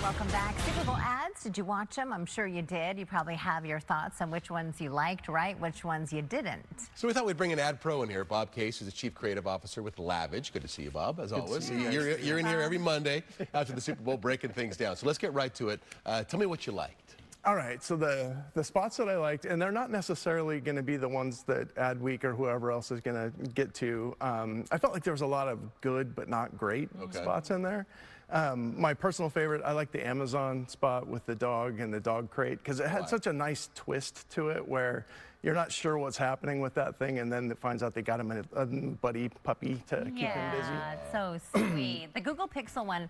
Welcome back. Super Bowl ads, did you watch them? I'm sure you did. You probably have your thoughts on which ones you liked, right? Which ones you didn't. So we thought we'd bring an ad pro in here. Bob Case is the Chief Creative Officer with LAVIDGE. Good to see you, Bob, as always. You're in here every Monday after the Super Bowl breaking things down. So let's get right to it. Tell me what you liked. All right, so the spots that I liked, and they're not necessarily going to be the ones that Ad Week or whoever else is going to get to. I felt like there was a lot of good but not great spots in there. My personal favorite, I like the Amazon spot with the dog and the dog crate, because it had such a nice twist to it where you're not sure what's happening with that thing, and then it finds out they got him a buddy puppy to keep him busy. Yeah, it's so sweet. The Google Pixel one,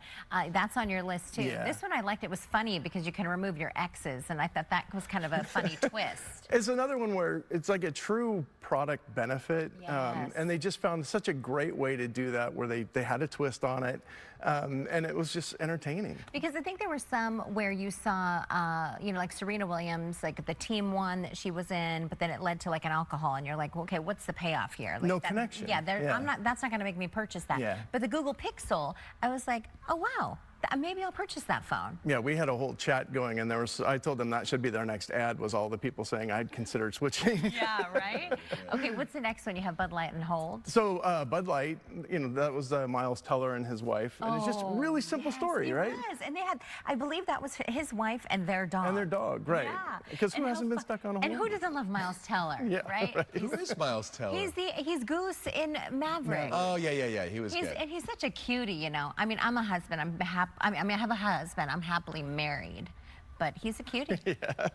that's on your list too. Yeah. This one I liked. It was funny because you can remove your X's, and I thought that was kind of a funny twist. It's another one where it's like a true product benefit, and they just found such a great way to do that where they had a twist on it, and it was just entertaining. Because I think there were some where you saw, you know, like Serena Williams, like the team one that she was in, but then it led to like an alcohol, and you're like, well, okay, what's the payoff here? Like No connection. Yeah, that's not going to make me purchase that. Yeah. But the Google Pixel, I was like, oh wow, maybe I'll purchase that phone. Yeah, we had a whole chat going, and I told them that should be their next ad, was all the people saying I'd considered switching. Yeah, right? Okay, what's the next one? You have Bud Light and Hold. So Bud Light, you know, that was Miles Teller and his wife, and it's just a really simple story, right? Yes, and they had, I believe that was his wife and their dog. And their dog, right. Yeah. Because who hasn't been stuck on a hold? And who doesn't love Miles Teller, right? Who is Miles Teller? He's Goose in Maverick. Oh, yeah. He was good. And he's such a cutie, you know. I mean, I'm a husband. I have a husband. I'm happily married. But he's a cutie.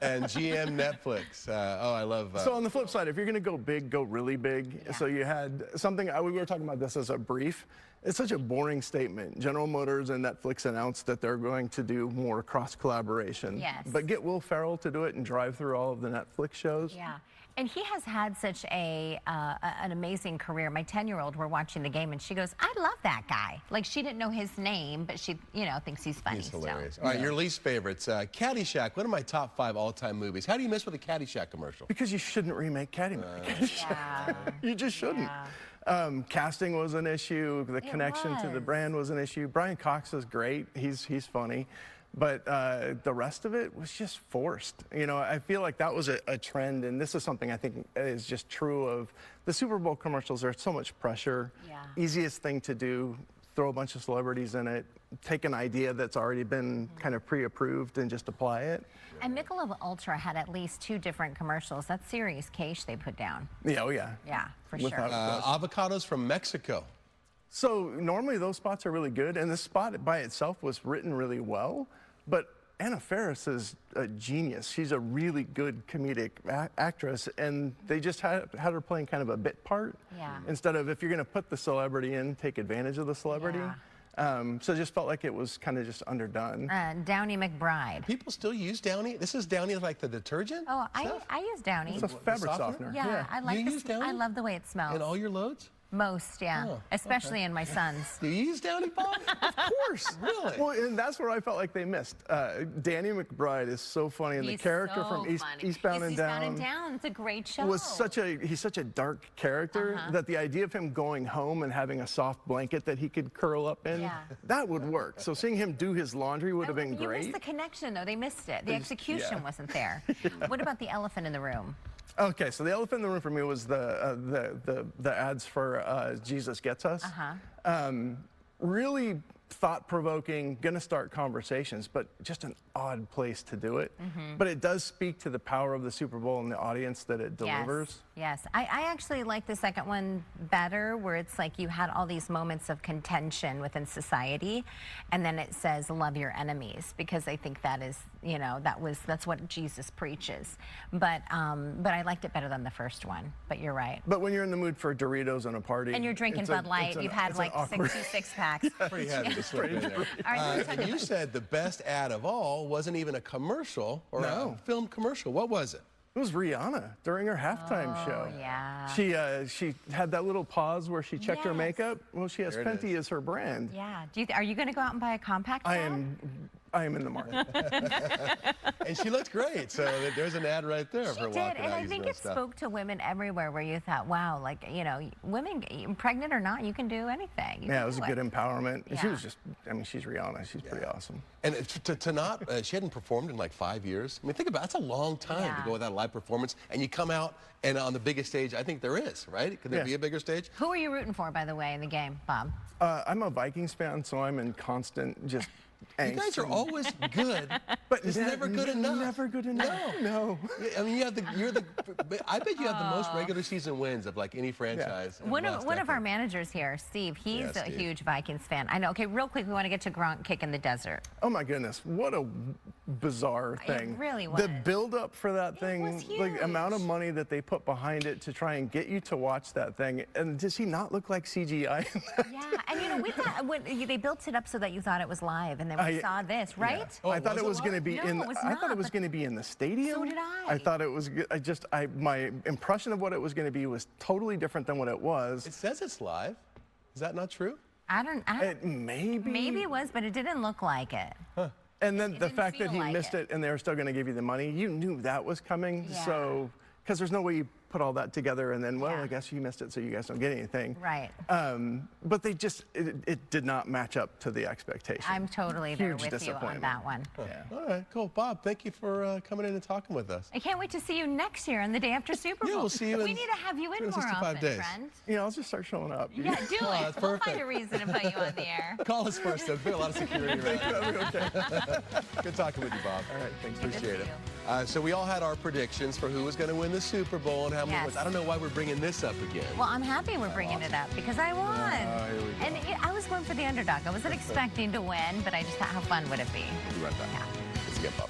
And GM Netflix. Oh, I love... So on the flip side, if you're going to go big, go really big. Yeah. So you had something, we were talking about this as a brief. It's such a boring statement. General Motors and Netflix announced that they're going to do more cross-collaboration. Yes. But get Will Ferrell to do it and drive through all of the Netflix shows. Yeah. And he has had such an amazing career. My 10-year-old, we're watching the game, and she goes, I love that guy. Like, she didn't know his name, but she, you know, thinks he's funny. He's hilarious. All right, your least favorites. Caddyshack, one of my top 5 all-time movies. How do you miss with a Caddyshack commercial? Because you shouldn't remake Caddyshack. Yeah. You just shouldn't. Yeah. Casting was an issue. The connection to the brand was an issue. Brian Cox is great. He's funny. But the rest of it was just forced. You know, I feel like that was a trend, and this is something I think is just true of the Super Bowl commercials. There's so much pressure. Yeah. Easiest thing to do, throw a bunch of celebrities in it, take an idea that's already been kind of pre-approved and just apply it. And Michelob Ultra had at least 2 different commercials. That's serious cash they put down. Yeah, oh yeah. Yeah, for sure. Avocados from Mexico. So normally those spots are really good, and this spot by itself was written really well, but Anna Faris is a genius. She's a really good comedic actress, and they just had her playing kind of a bit part. Yeah. Instead of, if you're going to put the celebrity in, take advantage of the celebrity. Yeah. So it just felt like it was kind of just underdone. Downy McBride. People still use Downy? This is Downy like the detergent? Oh, I use Downy. It's a fabric softener. Yeah, I like use Downy? I love the way it smells. In all your loads? Most, yeah. Oh, especially in my son's. Do you use Downy, Bob? Of course. Really? Well, and that's where I felt like they missed. Danny McBride is so funny, and the character from Eastbound and Down. It's a great show. He's such a dark character that the idea of him going home and having a soft blanket that he could curl up in, that would work. So seeing him do his laundry would have been great. You missed the connection, though. They missed it. The execution wasn't there. What about the elephant in the room? Okay, so the elephant in the room for me was the ads for Jesus Gets Us. Really thought-provoking, gonna start conversations, but just an odd place to do it. But it does speak to the power of the Super Bowl and the audience that it delivers. Yes. I actually like the second one better, where it's like you had all these moments of contention within society, and then it says love your enemies, because I think that is, you know, that's what Jesus preaches. But I liked it better than the first one. But you're right. But when you're in the mood for Doritos and a party, and you're drinking Bud Light, you've had like 66 packs. Pretty heavy to slip in there. And you said the best ad of all wasn't even a commercial or a film commercial. What was it? It was Rihanna during her halftime show. Yeah. She had that little pause where she checked her makeup. Well, she has Fenty as her brand. Yeah. Are you going to go out and buy a compact? I am I am in the market. And she looked great. So there's an ad right there of her She did, walking and out I using think her it stuff. spoke to women everywhere where you thought, wow, like, you know, women, pregnant or not, you can do anything. Yeah, it was a good empowerment. And she Yeah. was just, I mean, she's Rihanna. She's pretty awesome. And to not, she hadn't performed in like 5 years. I mean, think about it, that's a long time to Yeah. go without a live performance. And you come out and on the biggest stage, I think there is, right? Could there Yeah. be a bigger stage? Who are you rooting for, by the way, in the game, Bob? I'm a Vikings fan, so I'm in constant just angst. You guys are always good, but it's never good enough. Never good enough. No. I mean, I bet you have the most regular season wins of like any franchise. in the One last of our decade. managers here, Steve, he's Yeah, a Steve. huge Vikings fan. I know. Okay, real quick, we want to get to Gronk kicking the desert. Oh my goodness, what a bizarre thing. really The was. build up for that thing, was like the amount of huge. money that they put behind it to try and get you to watch that thing. And does he not look like CGI? Yeah, and you know, we thought when they built it up so that you thought it was live, and then we saw this, right? Yeah. Oh, I thought it was was it going to live? be No, in. it was I thought not, it was but- going to be in the stadium. So did I. I thought it was. My impression of what it was going to be was totally different than what it was. It says it's live. Is that not true? I don't. Maybe Maybe it was, but it didn't look like it. And then the didn't fact that feel he like missed it and they were still going to give you the money, you knew that was coming. Yeah. So, because there's no way you put all that together and then, well, Yeah. I guess you missed it, so you guys don't get anything. Right. But they just, it did not match up to the expectation. I'm totally there Huge with you on disappointment. that one. Yeah. All right, cool. Bob, thank you for coming in and talking with us. I can't wait to see you next year on the day after Super Bowl. Yeah, we'll see you We in need to have you in more 365 often, days. friend. You know, I'll just start showing up. Yeah, do Oh, it. that's We'll perfect. find a reason to put you on the air. Call us first, though. Put a lot of security around. Okay. Good talking with you, Bob. All right, thanks. Appreciate to it. see So we all had our predictions for who was going to win the Super Bowl and how many Yes. wins. I don't know why we're bringing this up again. Well, I'm happy we're bringing it up because I won. here we go. And I was going for the underdog. I wasn't expecting to win, but I just thought, how fun would it be? We'll be right back. Yeah. Let's get Bob.